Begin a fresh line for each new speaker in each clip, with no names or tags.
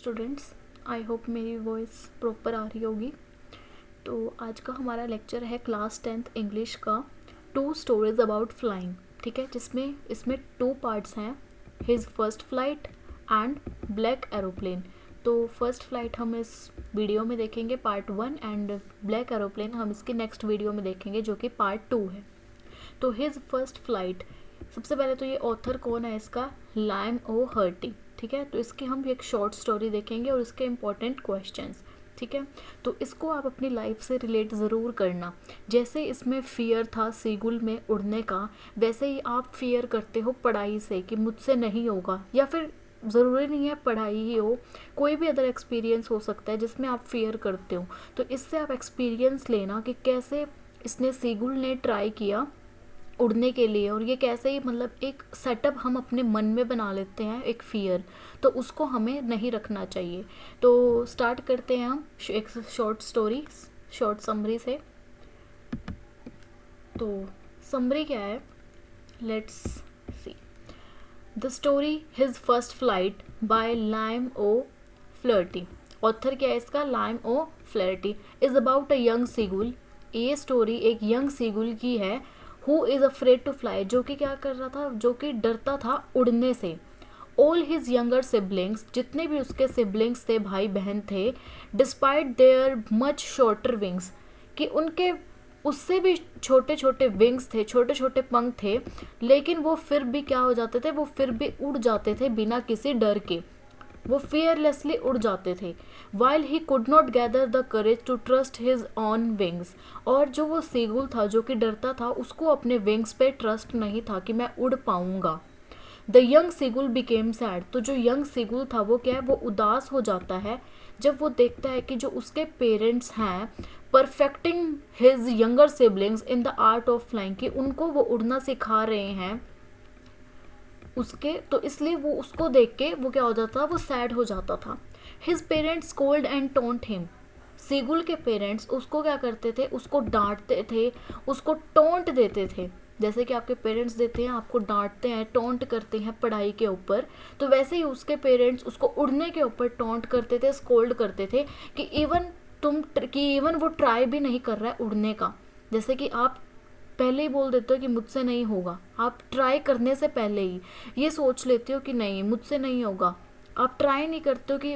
Students, I hope मेरी voice proper आ रही होगी। तो आज का हमारा लेक्चर है क्लास 10th इंग्लिश का 2 स्टोरीज अबाउट फ्लाइंग। ठीक है, जिसमें इसमें 2 पार्ट्स हैं, his first flight and black aeroplane. तो फर्स्ट फ्लाइट हम इस वीडियो में देखेंगे पार्ट 1 एंड ब्लैक एरोप्लेन हम इसके नेक्स्ट वीडियो में देखेंगे जो कि पार्ट 2 है। तो हिज फर्स्ट फ्लाइट, सबसे पहले तो ये ऑथर कौन है इसका, लाइम ओ हर्टी। ठीक है, तो इसकी हम एक शॉर्ट स्टोरी देखेंगे और इसके इम्पोर्टेंट क्वेश्चंस। ठीक है, तो इसको आप अपनी लाइफ से रिलेट ज़रूर करना। जैसे इसमें फियर था सीगुल में उड़ने का, वैसे ही आप फियर करते हो पढ़ाई से कि मुझसे नहीं होगा, या फिर ज़रूरी नहीं है पढ़ाई ही हो, कोई भी अदर एक्सपीरियंस हो सकता है जिसमें आप फियर करते हो। तो इससे आप एक्सपीरियंस लेना कि कैसे इसने सीगुल ने ट्राई किया उड़ने के लिए, और ये कैसे ही मतलब एक सेटअप हम अपने मन में बना लेते हैं एक फियर, तो उसको हमें नहीं रखना चाहिए। तो स्टार्ट करते हैं हम एक शॉर्ट स्टोरी, शॉर्ट समरी से। तो समरी क्या है, let's see the story his first flight by Liam O'Flaherty. Author क्या है इसका, Liam O'Flaherty. Is about a young seagull. ये स्टोरी एक यंग सीगुल की है who is afraid to fly, जो कि क्या कर रहा था, जो कि डरता था उड़ने से। ऑल हिज यंगर सिबलिंग्स, जितने भी उसके सिबलिंग्स थे, भाई बहन थे, despite there much shorter wings, कि उनके उससे भी छोटे छोटे विंग्स थे, छोटे छोटे पंख थे, लेकिन वो फिर भी क्या हो जाते थे, वो फिर भी उड़ जाते थे बिना किसी डर के, वो फियरलेसली उड़ जाते थे। While he could not gather the courage to trust his own wings, और जो वो सीगुल था जो कि डरता था, उसको अपने विंग्स पे ट्रस्ट नहीं था कि मैं उड़ पाऊंगा। The young seagull became sad, तो जो यंग सीगुल था वो क्या है, वो उदास हो जाता है जब वो देखता है कि जो उसके पेरेंट्स हैं perfecting his younger siblings in the art of flying, कि उनको वो उड़ना सिखा रहे हैं उसके, तो इसलिए वो उसको देख के वो क्या हो जाता था, वो सैड हो जाता था। His parents scold and taunt him, seagull के पेरेंट्स उसको क्या करते थे, उसको डांटते थे, उसको टोंट देते थे। जैसे कि आपके पेरेंट्स देते हैं, आपको डांटते हैं, टोंट करते हैं पढ़ाई के ऊपर, तो वैसे ही उसके पेरेंट्स उसको उड़ने के ऊपर टोंट करते थे, स्कोल्ड करते थे कि इवन वो ट्राई भी नहीं कर रहा है उड़ने का। जैसे कि आप पहले ही बोल देते हो कि मुझसे नहीं होगा, आप ट्राई करने से पहले ही ये सोच लेते हो कि नहीं मुझसे नहीं होगा, आप ट्राई नहीं करते हो। कि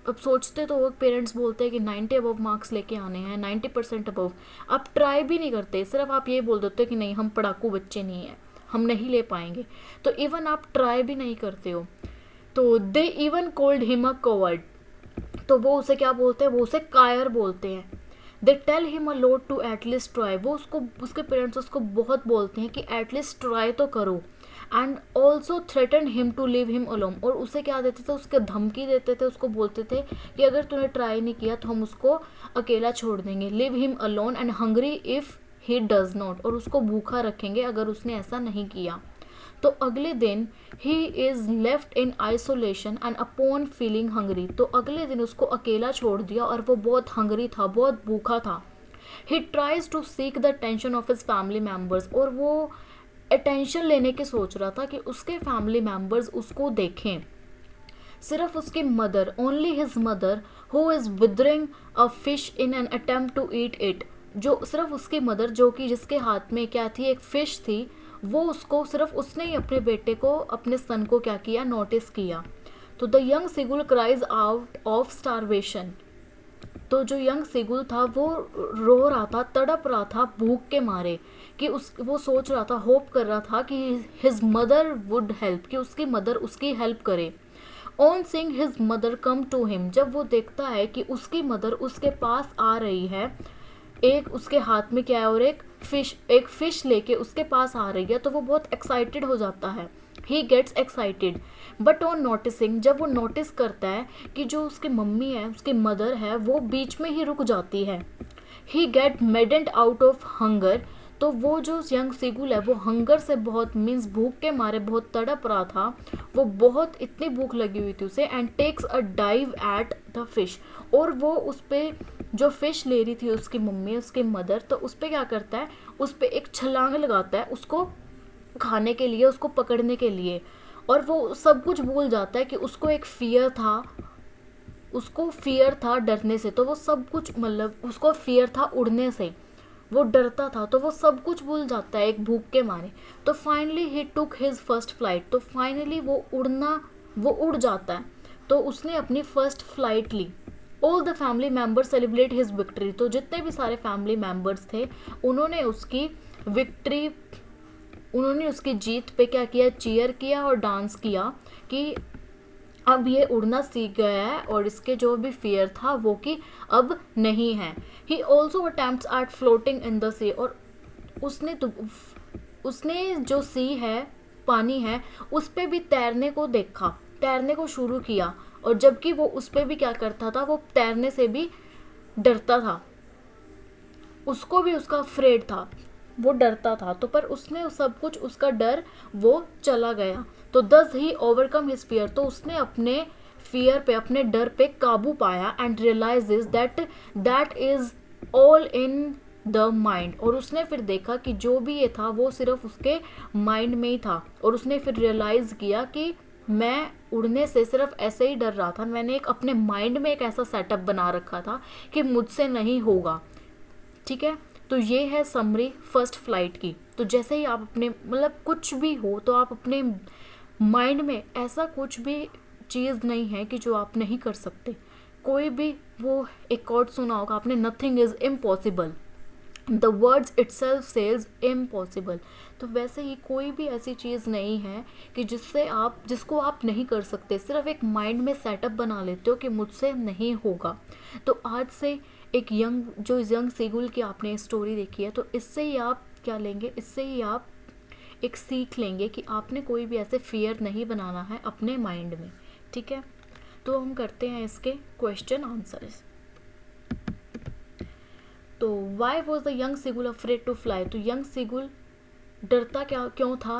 अब सोचते तो वो पेरेंट्स बोलते हैं कि 90 अबव मार्क्स लेके आने हैं, 90% अबव, आप ट्राई भी नहीं करते, सिर्फ आप ये बोल देते हो कि नहीं हम पढ़ाकू बच्चे नहीं हैं, हम नहीं ले पाएंगे, तो इवन आप ट्राई भी नहीं करते हो। तो they even called him a covered, तो वो उसे क्या बोलते हैं, वो उसे कायर बोलते हैं। They tell him a lot to at least try, वो उसको, उसके पेरेंट्स उसको बहुत बोलते हैं कि एटलीस्ट ट्राई तो करो। And also threaten him to leave him alone, और उसे क्या देते थे, उसके धमकी देते थे, उसको बोलते थे कि अगर तूने ट्राई नहीं किया तो हम उसको अकेला छोड़ देंगे, live him alone and hungry if he does not, और उसको भूखा रखेंगे अगर उसने ऐसा नहीं किया। तो अगले दिन he is left in isolation and upon feeling hungry, तो अगले दिन उसको अकेला छोड़ दिया और वो बहुत हंग्री था, बहुत भूखा था। He tries to seek the attention of his family members, और वो अटेंशन लेने की सोच रहा था कि उसके फैमिली मेम्बर्स उसको देखें। सिर्फ उसकी mother, only his mother who is withering a fish in an attempt to eat it, जो सिर्फ उसकी मदर, जो कि जिसके हाथ में क्या थी, एक फ़िश थी, वो उसको, सिर्फ उसने ही अपने बेटे को, अपने सन को क्या किया, नोटिस किया। तो the young seagull cries out of starvation, तो जो यंग सीगुल था वो रो रहा था, तड़प रहा था भूख के मारे, कि वो सोच रहा था, होप कर रहा था कि हिज मदर वुड हेल्प, कि उसकी मदर उसकी हेल्प करे। On seeing his mother come to him, जब वो देखता है कि उसकी मदर उसके पास आ रही है, एक उसके हाथ में क्या है, और एक फिश लेके उसके पास आ रही है, तो वो बहुत एक्साइटेड हो जाता है। He gets excited but on noticing, जब वो नोटिस करता है कि जो उसकी मम्मी है, उसकी मदर है, वो बीच में ही रुक जाती है। ही गेट मेडेंट आउट ऑफ हंगर, तो वो जो यंग सीगुल है वो हंगर से बहुत, मीन्स भूख के मारे बहुत तड़प रहा था, वो बहुत, इतनी भूख लगी हुई थी उसे। And takes a dive at the fish, और वो उस पर जो फ़िश ले रही थी उसकी मम्मी, उसकी मदर, तो उस पर क्या करता है, उस पर एक छलांग लगाता है उसको खाने के लिए, उसको पकड़ने के लिए, और वो सब कुछ भूल जाता है कि उसको एक फियर था उसको फियर था डरने से, तो वो सब कुछ मतलब उसको फियर था उड़ने से, वो डरता था, तो वो सब कुछ भूल जाता है एक भूख के मारे। तो finally he took his first flight, तो फाइनली वो उड़ जाता है, तो उसने अपनी फर्स्ट फ्लाइट ली। All the family members celebrate his victory, तो जितने भी सारे फैमिली मेम्बर्स थे उन्होंने उसकी विक्ट्री, उन्होंने उसकी जीत पे क्या किया, चीयर किया और डांस किया कि अब ये उड़ना सीख गया है और इसके जो भी फियर था वो कि अब नहीं है। He also attempts at floating in the sea, और उसने जो सी है, पानी है, उस पर भी तैरने को देखा, तैरने को शुरू किया, और जबकि वो उस पर भी क्या करता था, वो तैरने से भी डरता था, उसको भी उसका अफ्रेड था, वो डरता था, तो पर उसने सब कुछ, उसका डर वो चला गया। तो दस ही ओवरकम हिज फियर, तो उसने अपने फियर पे, अपने डर पे काबू पाया। And realises that is all in the mind, और उसने फिर देखा कि जो भी ये था वो सिर्फ उसके माइंड में ही था। और उसने फिर रियलाइज़ किया कि मैं उड़ने से सिर्फ ऐसे ही डर रहा था, मैंने एक अपने माइंड में एक ऐसा सेटअप बना रखा था कि मुझसे नहीं होगा। ठीक है, तो ये है समरी फर्स्ट फ्लाइट की। तो जैसे ही आप अपने मतलब कुछ भी हो तो आप अपने माइंड में ऐसा कुछ भी चीज़ नहीं है कि जो आप नहीं कर सकते। कोई भी, वो एक कोट सुना होगा आपने, nothing is impossible, the words itself says impossible. तो वैसे ही कोई भी ऐसी चीज़ नहीं है कि जिसको आप नहीं कर सकते, सिर्फ एक माइंड में सेटअप बना लेते हो कि मुझसे नहीं होगा। तो आज से एक यंग सेगुल की आपने स्टोरी देखी है, तो इससे ही आप क्या लेंगे, इससे ही आप एक सीख लेंगे कि आपने कोई भी ऐसे फियर नहीं बनाना है अपने माइंड में। ठीक है, तो हम करते हैं इसके क्वेश्चन आंसर्स। तो why was the young seagull afraid to fly, तो यंग सेगुल डरता क्यों था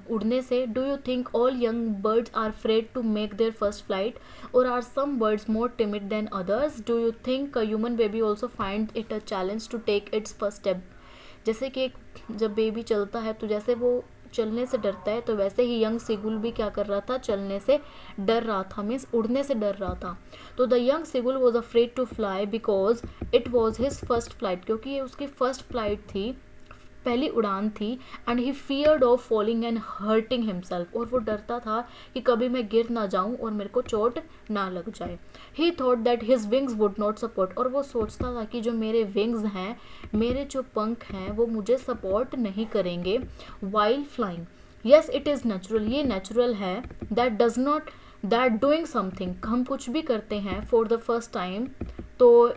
उड़ने से। Do you think all young birds are afraid to make their first flight, और are some birds more timid than others. Do you think a human baby also find it a challenge to take its first step, जैसे कि जब baby चलता है तो जैसे वो चलने से डरता है, तो वैसे ही यंग सेगुल भी क्या कर रहा था, चलने से डर रहा था, मीन्स उड़ने से डर रहा था। तो the young seagull was afraid to fly because it was his first flight, क्योंकि ये उसकी फर्स्ट फ्लाइट थी, पहली उड़ान थी। And he feared of falling and hurting himself, और वो डरता था कि कभी मैं गिर ना जाऊं और मेरे को चोट ना लग जाए। ही thought that his wings would not support, और वो सोचता था कि जो मेरे विंग्स हैं, मेरे जो पंख हैं, वो मुझे सपोर्ट नहीं करेंगे while flying. Yes it is natural, ये नेचुरल है। दैट डूइंग समथिंग, हम कुछ भी करते हैं फॉर द फर्स्ट टाइम, तो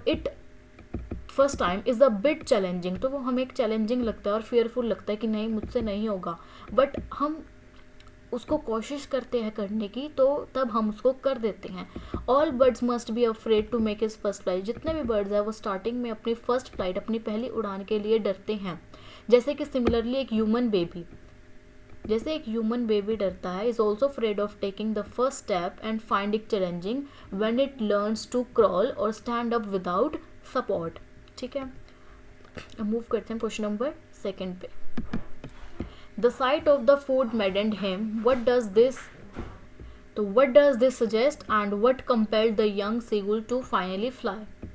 first time is a bit challenging, तो वो हमें एक चैलेंजिंग लगता है और फियरफुल लगता है कि नहीं मुझसे नहीं होगा, बट हम उसको कोशिश करते हैं करने की, तो तब हम उसको कर देते हैं। All birds must be afraid to make his first flight, जितने भी बर्ड्स हैं वो स्टार्टिंग में अपनी फर्स्ट फ्लाइट, अपनी पहली उड़ान के लिए डरते हैं। जैसे कि सिमिलरली एक ह्यूमन बेबी डरता है, is also afraid of taking the first step and finding challenging when it learns to crawl और स्टैंड अप विदाउट सपोर्ट। ठीक है, मूव करते हैं क्वेश्चन नंबर 2 पे। The sight of the food maddened him, what does this suggest and what compelled the young seagull to finally fly.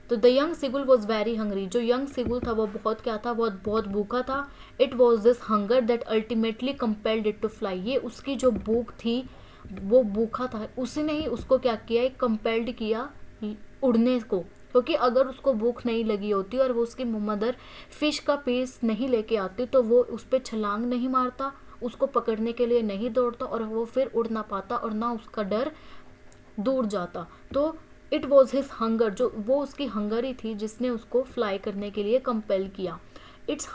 तो the young seagull was very hungry, जो young seagull था वो बहुत क्या था, बहुत भूखा था। It was this hunger that ultimately compelled it to fly, ये उसकी जो भूख थी, वो भूखा था, उसी ने ही उसको क्या किया, एक कंपेल्ड किया उड़ने को। क्योंकि अगर उसको भूख नहीं लगी होती और वो उसकी मदर फिश का पीस नहीं लेके आती, तो वो उस पर छलांग नहीं मारता, उसको पकड़ने के लिए नहीं दौड़ता, और वो फिर उड़ ना पाता और ना उसका डर दूर जाता। तो इट वॉज हिज हंगर, जो वो उसकी हंगर ही थी जिसने उसको फ्लाई करने के लिए कंपेल किया। Its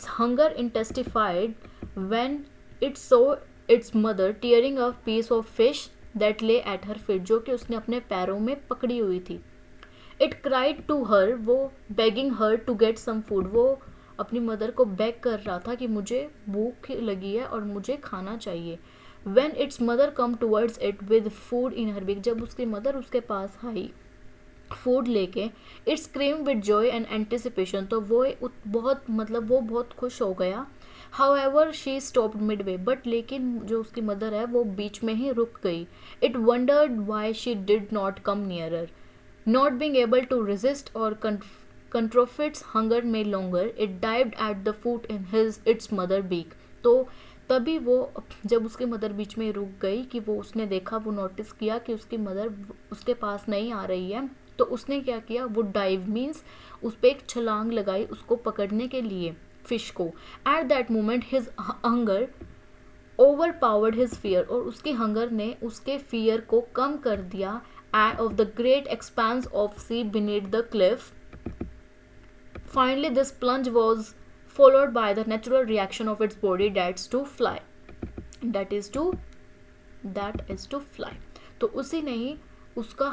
hunger intensified when it saw its mother tearing a piece of fish that lay at her feet, जो कि उसने अपने पैरों में पकड़ी हुई थी। इट क्राइड टू हर, वो begging her to get some food, वो अपनी मदर को बेग कर रहा था कि मुझे भूख लगी है और मुझे खाना चाहिए। When its mother come towards it with food in her beak, जब उसकी मदर उसके पास आई फूड लेके, it scream with Joy and anticipation, तो वो बहुत खुश हो गया। However she stopped Midway, but लेकिन जो उसकी मदर है वो बीच में ही रुक गई. It wondered why she did not come nearer. Not being able to resist और control its hunger made longer, it dived at the foot in its mother beak. तो तभी वो जब उसकी मदर बीच में रुक गई कि वो उसने देखा, वो नोटिस किया कि उसकी मदर उसके पास नहीं आ रही है, तो उसने क्या किया, वो डाइव मीन्स उस पर एक छलांग लगाई उसको पकड़ने के लिए, फिश को. At that moment his hunger over powered his fear, और उसकी हंगर ने उसके फियर को कम कर दिया. Of the great expanse of sea beneath the cliff. Finally, this plunge was followed by the natural reaction of its body, that's to fly. That is to fly. तो उसी ने ही उसका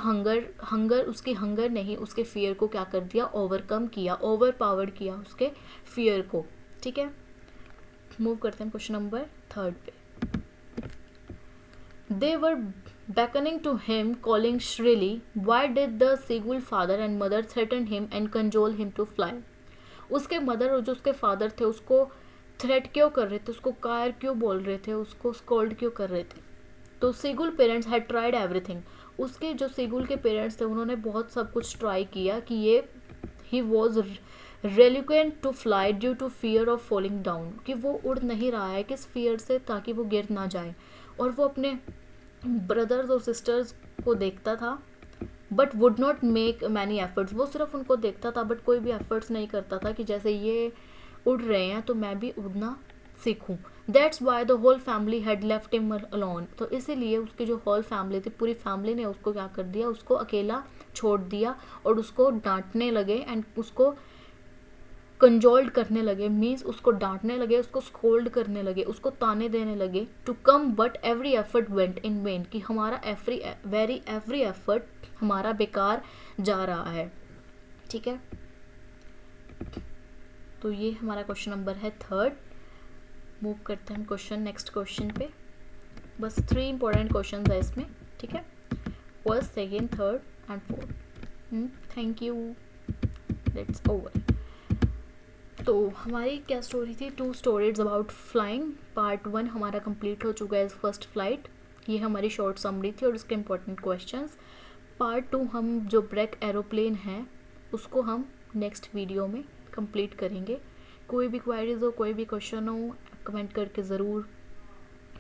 उसकी हंगर ने ही उसके फियर को क्या कर दिया, ओवरकम किया, ओवर पावर्ड किया उसके फियर को. ठीक है, मूव करते हैं क्वेश्चन नंबर 3 पे. They were beckoning to him, calling shrilly. Why did the seagull father and mother threaten him and cajole him to fly? उसके मदर और जो उसके फादर थे उसको थ्रेट क्यों कर रहे थे, उसको कायर क्यों बोल रहे थे, उसको स्कोल्ड क्यों कर रहे थे. तो seagull parents had tried everything. उसके जो सीगुल के पेरेंट्स थे उन्होंने बहुत सब कुछ ट्राई किया कि ये he was reluctant to fly due to fear of falling down, कि वो उड़ नहीं रहा है किस फियर से, ताकि वो गिर ना जाए. और वो अपने ब्रदर्स और सिस्टर्स को देखता था, but would not make many efforts. वो सिर्फ उनको देखता था बट कोई भी एफर्ट्स नहीं करता था कि जैसे ये उड़ रहे हैं तो मैं भी उड़ना सीखूं. That's why the whole family had left him alone. तो इसीलिए उसकी जो होल फैमिली थी, पूरी फैमिली ने उसको क्या कर दिया, उसको अकेला छोड़ दिया और उसको डांटने लगे एंड उसको कंजोल्ड करने लगे, मीन्स उसको डांटने लगे, उसको स्कोल्ड करने लगे, उसको ताने देने लगे. To come but every effort went in vain, कि हमारा एवरी एफर्ट हमारा बेकार जा रहा है. ठीक है, तो ये हमारा क्वेश्चन नंबर है 3. मूव करते हैं हम नेक्स्ट क्वेश्चन पे. बस 3 इंपॉर्टेंट क्वेश्चन है इसमें. ठीक है, first, second, third and fourth. Thank you, that's over. तो हमारी क्या स्टोरी थी, 2 स्टोरीज अबाउट फ्लाइंग. पार्ट 1 हमारा कंप्लीट हो चुका है, फर्स्ट फ्लाइट. ये हमारी शॉर्ट समरी थी और इसके इंपॉर्टेंट क्वेश्चंस. पार्ट 2 हम जो ब्रेक एरोप्लेन है उसको हम नेक्स्ट वीडियो में कंप्लीट करेंगे. कोई भी क्वेरीज हो, कोई भी क्वेश्चन हो, कमेंट करके ज़रूर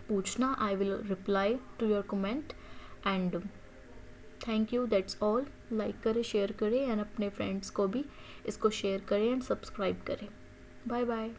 पूछना. I will reply to your comment. And thank you, that's all. Like करें, शेयर करें एंड अपने फ्रेंड्स को भी इसको शेयर करें एंड सब्सक्राइब करें. Bye bye.